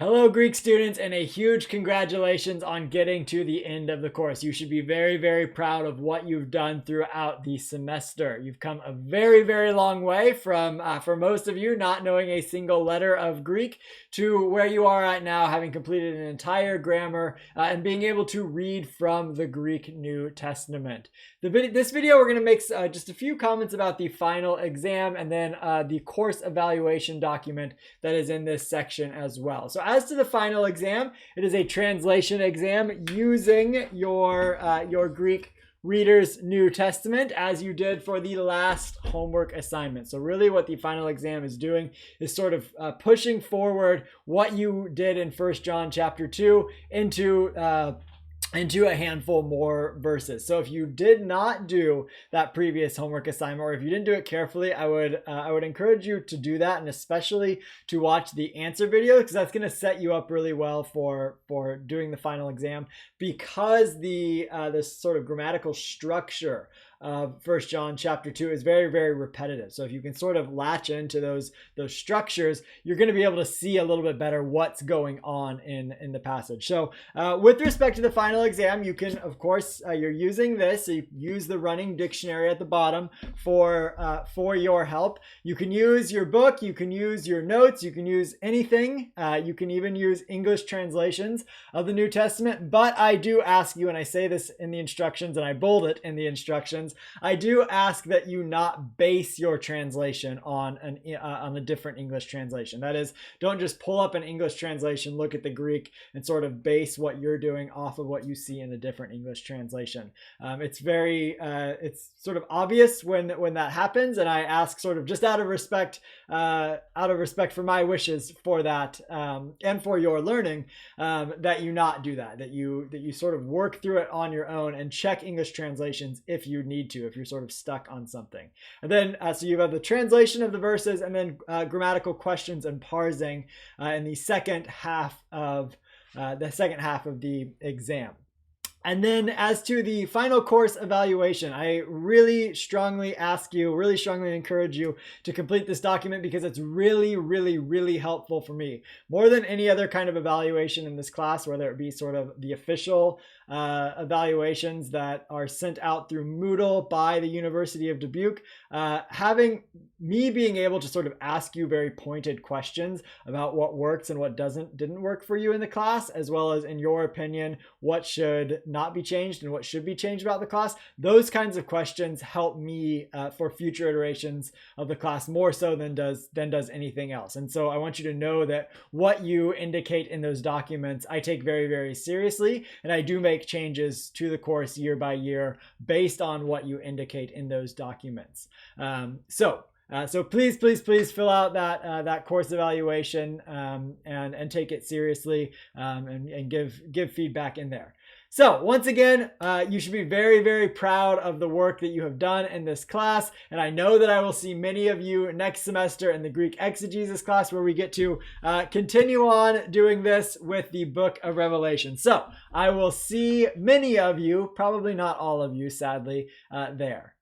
Hello, Greek students, and a huge congratulations on getting to the end of the course. You should be very, very proud of what you've done throughout the semester. You've come a very, very long way from, for most of you, not knowing a single letter of Greek to where you are right now, having completed an entire grammar and being able to read from the Greek New Testament. This video, we're going to make just a few comments about the final exam and then the course evaluation document that is in this section as well. So as to the final exam, it is a translation exam using your Greek Reader's New Testament as you did for the last homework assignment. So really what the final exam is doing is sort of pushing forward what you did in 1 John chapter 2 into a handful more verses. So if you did not do that previous homework assignment, or if you didn't do it carefully, I would encourage you to do that, and especially to watch the answer video, because that's going to set you up really well for doing the final exam, because this sort of grammatical structure of 1 John chapter 2 is very, very repetitive. So if you can sort of latch into those structures, you're going to be able to see a little bit better what's going on in the passage. So with respect to the final exam, you can, of course, you're using this. So you use the running dictionary at the bottom for your help. You can use your book. You can use your notes. You can use anything. You can even use English translations of the New Testament. But I do ask you, and I say this in the instructions, and I bold it in the instructions, I do ask that you not base your translation on a different English translation. That is, don't just pull up an English translation, look at the Greek, and sort of base what you're doing off of what you see in a different English translation. It's sort of obvious when that happens, and I ask sort of just out of respect for my wishes for that and for your learning, that you not do that. That you sort of work through it on your own and check English translations if you need to, if you're sort of stuck on something. And then so you have the translation of the verses, and then grammatical questions and parsing in the second half of the exam. And then as to the final course evaluation, I really strongly encourage you to complete this document, because it's really, really, really helpful for me. More than any other kind of evaluation in this class, whether it be sort of the official evaluations that are sent out through Moodle by the University of Dubuque, having me being able to sort of ask you very pointed questions about what works and what didn't work for you in the class, as well as, in your opinion, what should not be changed and what should be changed about the class. Those kinds of questions help me for future iterations of the class more so than does anything else. And so I want you to know that what you indicate in those documents, I take very, very seriously, and I do make changes to the course year by year based on what you indicate in those documents. So please fill out that course evaluation and take it seriously and give feedback in there. So once again, you should be very, very proud of the work that you have done in this class. And I know that I will see many of you next semester in the Greek exegesis class, where we get to continue on doing this with the book of Revelation. So I will see many of you, probably not all of you, sadly, there.